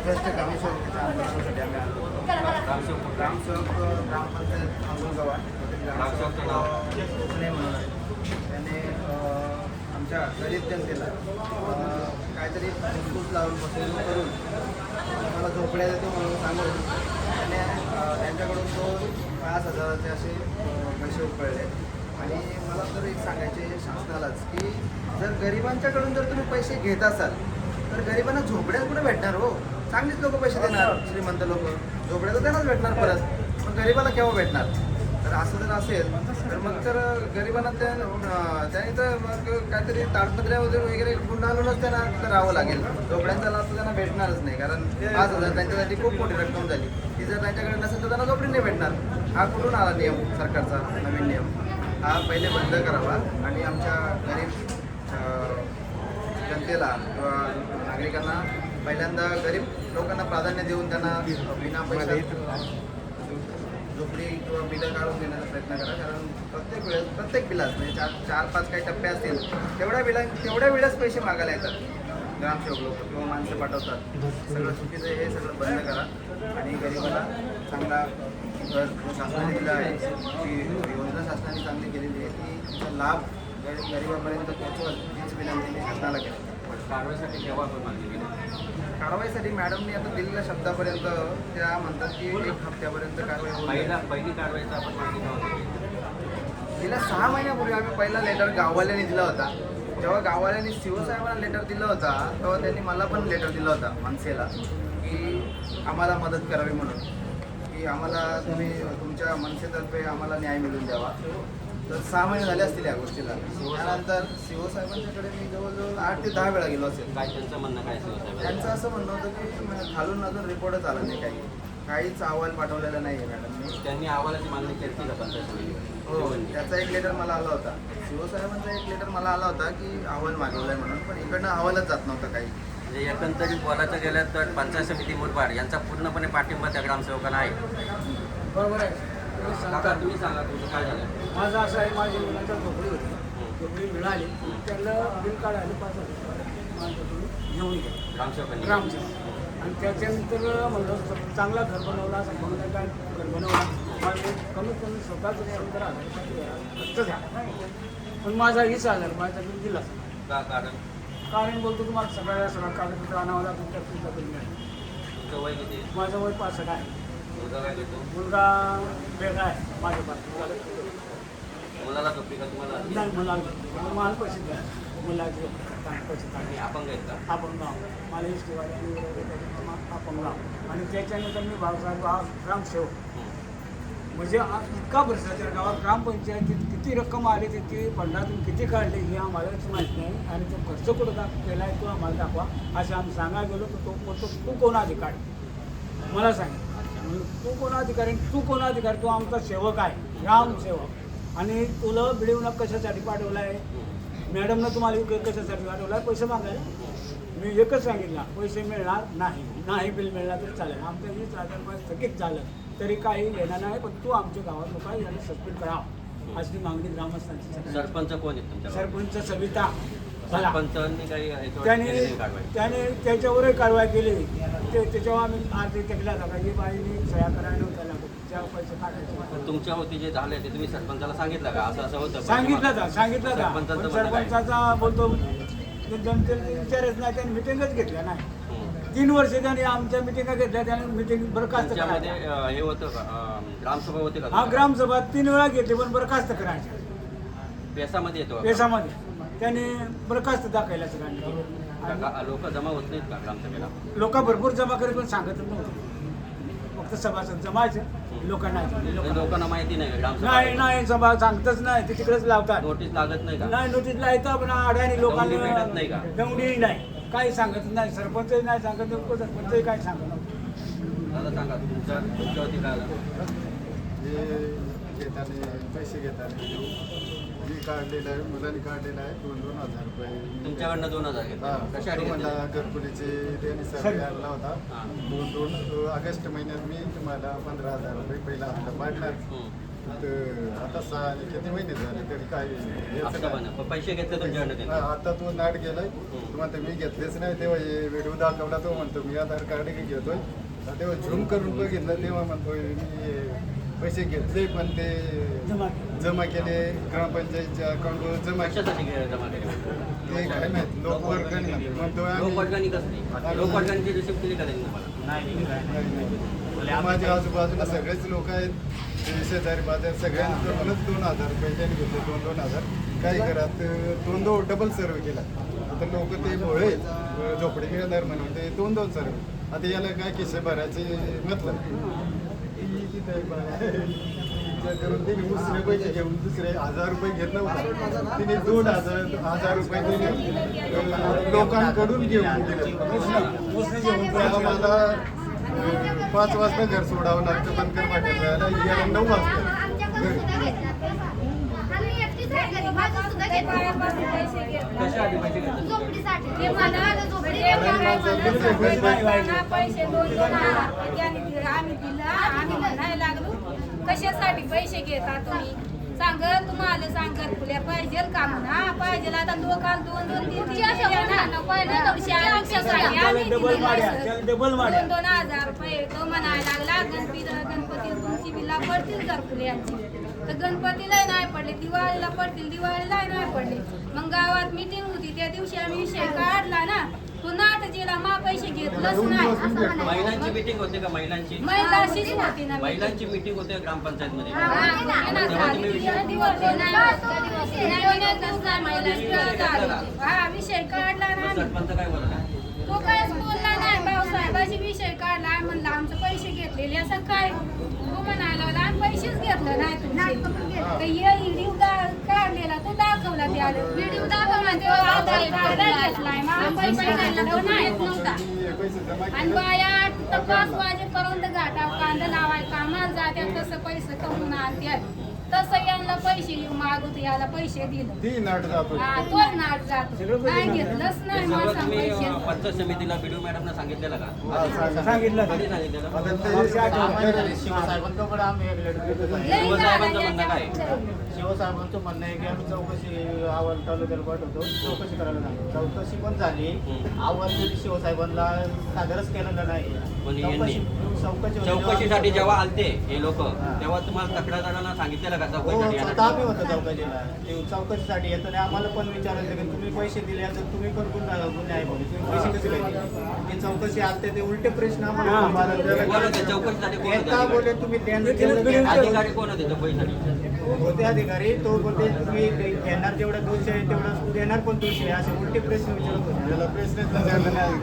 Just ग्रामसेवकाच्या आंदोलनासाठी आम्ही आलो. ग्रामसेवक ग्रामपंचायत अंगुलगावा ग्रामसेवकचं नाव पुणे म्हणून आहे. त्याने आमच्या गरीब जनतेला काहीतरी घुसघुस लावून फसवणूक करून मला झोपड्या देतो म्हणून सांगून त्याने त्यांच्याकडून तो 5,000चे असे पैसे उकळले. आणि मला तर एक सांगायचे शासनालाच की जर गरिबांच्याकडून जर तुम्ही पैसे घेत असाल तर गरिबांना झोपड्यात कुठे भेटणार हो. चांगलीच लोक पैसे देणार, श्रीमंत लोक झोपड्या तर त्यांनाच भेटणार परत, पण गरिबाला केव्हा भेटणार. तर असं जर असेल तर मग तर गरिबांना त्याने तर मग काहीतरी ताडपत्र्या वगैरे गुंडाळूनच त्यांना तिथं राहावं लागेल. झोपड्यांचा लाभ तर त्यांना भेटणारच नाही, कारण 5,000 त्यांच्यासाठी खूप मोठी रक्कम झाली. ती जर त्यांच्याकडे नसेल तर त्यांना झोपडी नाही भेटणार. हा कुठून आला नियम, सरकारचा नवीन नियम. हा पहिले बंद करावा आणि आमच्या गरीब जनतेला किंवा नागरिकांना पहिल्यांदा गरीब लोकांना प्राधान्य देऊन त्यांना विना पैसा झोपडी किंवा बिलं काढून देण्याचा प्रयत्न करा. कारण प्रत्येक बिलास म्हणजे 4-5 काही टप्पे असतील तेवढ्या वेळेस पैसे मागायला येतात ग्रामसेवक लोक किंवा माणसं पाठवतात. सगळं चुकीचं हे सगळं बंद करा आणि गरिबाला चांगला शासनाने दिला आहे, जी योजना शासनाने चांगली केलेली आहे ती तिचा लाभ गरिबापर्यंत पोहोचवल हीच विनंती मी शासनाला केली. कारवाईसाठी केव्हा मागणी कारवाईसाठी मॅडमनी आता दिलेल्या शब्दापर्यंत त्या म्हणतात की 1 हप्त्यापर्यंत कारवाई होईल. पहिली कारवाईचा आपण मागणी गेल्या 6 महिन्यापूर्वी आम्ही पहिला लेटर गाववाल्यांनी दिला होता. जेव्हा गाववाल्यांनी शिवसाहेबांना लेटर दिला होता तेव्हा त्यांनी मला पण लेटर दिला होता मनसेला की आम्हाला मदत करावी म्हणून, की आम्हाला तुम्ही तुमच्या मनसेतर्फे आम्हाला न्याय मिळवून द्यावा. तर 6 महिने झाले असतील या गोष्टीला. त्यानंतर शिवसाहेबांच्याकडे मी जवळजवळ 8 ते 10 वेळा गेलो असेल. काय त्यांचं म्हणणं काय शिवसाहेब? त्यांचं असं म्हणणं होतं की खालून अजून रिपोर्टच आला नाही, काहीच अहवाल पाठवलेला नाही आहे मॅडमनी. त्यांनी अहवालाची मागणी केली का पंचायत? हो, त्याचा एक लेटर मला आला होता. शिवसाहेबांचा एक लेटर मला आला होता की अहवाल मागवला आहे म्हणून, पण इकडनं अहवालच जात नव्हता काही. म्हणजे एकंदरीत बोलायचं गेलं तर पंचायत समिती मुरबाड यांचा पूर्णपणे पाठिंबा त्या ग्रामसेवकांना आहे. बरोबर आहे. काका तुम्ही सांगा तुमचं काय झालं? माझं असं आहे, माझी मुलांच्या झोपडी होती, झोपडी मिळाली, त्यांना बिल काढायला 5,000 माझ्याकडून घेऊन गेले ग्रामसेवक. आणि त्याच्यानंतर म्हणलं चांगला घर बनवला, असं म्हणून काय घर बनवला. माझे कमीत कमी स्वतःच 70,000 खर्च झाला, पण माझा 20,000 माझ्याकडून दिला. का कारण बोलतो तुम्हाला सगळ्या कागदपत्र आणावं लागतं, तर तुमचा बिल मिळेल. तुमचं वय किती? माझं वय 65 आहे. मुलगा काय घेतो? मुलगा वेगळा आहे माझ्यापासून. मुलाला झोपली का तुम्हाला? नाही, मला मला पैसे द्या, मला पैसे आणि अपंग आहेत का? आपण गाव मला इष्टवाडी आणि आपण गाव. आणि त्याच्यानंतर मी भाऊसाहेब ग्रामसेवक म्हणजे इतका भ्रष्टाचार गावात ग्रामपंचायतीत किती रक्कम आली, किती फंडातून किती काढले हे आम्हालाच माहीत नाही. आणि तो खर्च कुठं केला आहे तो आम्हाला दाखवा असं आम्ही सांगायला गेलो. तर तो बोलतो तू कोण अधिकारी मला सांग. तू कोण अधिकारी? तू कोण अधिकारी? तू आमचा सेवक आहे, ग्रामसेवक. आणि तुला बिडवणं कशासाठी पाठवलं आहे? मॅडमनं तुम्हाला कशासाठी पाठवलं आहे? पैसे मागायला. मी एकच सांगितलं पैसे मिळणार नाही, बिल मिळणार तरी चालेल. आमचं 20,000 रुपये थकीत झालं तरी काही येणार नाही, पण तू आमच्या गावात लोक याला सस्पेंड करावं अशी मागणी ग्रामस्थांची. सरपंच कोण आहेत तुमच्या? सरपंच सविता सरपंचांनी काही त्याने त्याच्यावरही कारवाई केली. त्याच्यावर आम्ही अर्ज केला होता की बाईने सह्या करायला नव्हत्या लागत, त्यावर पैसे काढायचे. तुमच्या होती जे झाले ते तुम्ही सरपंचाला सांगितलं का असं होतं? सांगितलं सरपंचाचा बोलतो जनतेला विचारच नाही, त्यांनी मिटिंगच घेतल्या नाही. 3 वर्ष त्यांनी आमच्या मिटिंगा घेतल्या, त्याने मिटिंग बरखास्त हे होतं का? ग्रामसभा होते का? हा, ग्रामसभा 3 वेळा घेतली पण बरखास्त करायच्या. पेसामध्ये येतो? पेसामध्ये त्याने बरखास्त दाखवल्या सगळ्यांनी. लोक जमा होत नाहीत का ग्रामसभेला? लोक भरपूर जमा करीत पण सांगतच नव्हते. फक्त सभासद जमायचं, लोकांना माहिती नाही ग्रामसभा नाही सभा सांगतच नाही, ते तिकडेच लावतात. नोटीस लागत नाही का? नाही, नोटीस लावतं पण अडाणी लोकांना भेटत नाही का? दौंडी नाही, काही सांगत नाही. सरपंचही नाही सांगत, उपसरपंचही काही सांगत नाही. दादा सांगा तुमच्यावरती काय आलं? पैसे घेताना मी काढलेलं आहे, मुलांनी काढलेलं आहे 2,000 रुपये. तुमच्याकडनं 2,000 घेतले? कशासाठी मला घरकुलीचे त्यांनी सर्वे आणला होता. 2 ऑगस्ट महिन्यात मी तुम्हाला 15,000 रुपये पहिला हप्ता पाडणार. तर आता 6 आणि किती महिने झाले तरी काय याचं हप्ता काय. पण पैसे घेतले तुमच्याकडनं हा, त्यांनी. आता तो नाट गेलाय तो म्हणतो मी घेतलेच नाही तेव्हा हे व्हिडिओ दाखवला तो म्हणतो मी आधार कार्ड घेतोय तर तेव्हा झूम करून बघितलं तेव्हा म्हणतोय मी पैसे घेतले पण ते जमा केले ग्रामपंचायतच्या अकाउंटवर जमा केले कशासाठी जमा केले? ते काय माहित लोकवर्गणी म्हणतो आम्ही लोकवर्गणी कसली? लोकवर्गणीची रिसिप्ट दिली का त्यांनी तुम्हाला? नाही. माझ्या आजूबाजूला सगळेच लोक आहेत ते शेजारी बाजार सगळ्यांकडूनच 2,000 रुपये त्यांनी घेतले 2,000 काय करत दोन डबल सर्व केला आता लोक ते भोळे झोपडी मिळणार म्हणून ते 2 सर्व आता याला काय किस्से भरायचे मतलब तिथे करून तिने दुसरे पैसे घेऊन दुसरे 1,000 रुपये घेत नव्हता तिने 2,000 रुपये तिने लोकांकडून घेऊन दिले मला 5 वाजता घर सोडावं लागतं बनकर पाटील जायला याला 9 वाजता कशासाठी पैसे घेतले? कशासाठी पैसे घेता तुम्ही सांगत तुम्हाला सांगत फुल्या पाहिजे का म्हणा पाहिजे आता दोन दोन डबल माड्या 2,000 रुपये तो म्हणायला लागला गणपती तुमची बिला पडतील तर फुल्यांची तर गणपतीला नाही पडले दिवाळीला पडतील दिवाळीला नाही पडले मग गावात मीटिंग होती त्या दिवशी आम्ही विषय काढला ना तो नाटजीला मा पैसे घेतलंच नाही महिलांची मीटिंग होते का? महिलांची महिलाशीच होती ना महिलांची मीटिंग होते ग्रामपंचायत मध्ये. हा विषय काढला ना सरपंच काय बोलला? तो कायच बोलला नाही भाऊसाहेबाची विषय काढला म्हणला आमचे पैसे घेतलेले असं काय तो म्हणायला लागला आम्ही पैसेच घेतलं नाही तुमचे व्हिडिओ काढलेला तो दाखवला त्याला व्हिडिओ दाखवला तेव्हा आधार कार्ड घेतलाय मग पैसे घ्यायला तो नाहीच नव्हता पैसे जमा आणि बाया तर 5 वाजेपर्यंत घाटाव कांदा लावाय कामाला जात्यात तसं पैसे कमवून आणत्यात तसं यांना पैसे मागूत याला पैसे दिलं ती नाट जातो हा तोच नाट जातो नाही घेतलंच नाही सगळं मला तुम्ही पैसे पंचायत समितीला बीडीओ मॅडमना सांगितलेलं का? सांगितलं कधी सांगितलेलं? आता ते शिवसाहेबांकडे आम्ही एक लेटर देतो आहे. लई शिवसाहेबांचं झालं म्हणणं काय? शिवसाहेबांचं म्हणणं आहे की आम्ही चौकशी अहवाल तालुक्याला पाठवतो चौकशी करायला सांगतो चौकशी पण झाली अहवाल तरी शिवसाहेबांना सादरच केलेलं नाही पण यांनी चौकशी चौकशीसाठी जेव्हा आलते हे लोक तेव्हा तुम्हाला तक्रारदारांना सांगितलेलं का हो चौकशीसाठी स्वतः येणार? आम्ही होतो चौकशीला ते चौकशीसाठी येतो आणि आम्हाला पण विचारायचं की तुम्ही पैसे दिले तर तुम्ही पण गुन्हे आहे बघा तुम्ही पैसे कसे काय दिले ते चौकशी आलते ते उलटे प्रश्न आम्हाला कोण होते चौकशीसाठी? कोण येता होते? बोलले तुम्ही त्यांना अधिकारी कोण होते चौकशीसाठी? होते अधिकारी तो बोलते तुम्ही घेणार जेवढं 200 आहे तेवढं देणार पण 200 असे उलटे प्रश्न विचारत होते त्याला प्रश्नच विचारला नाही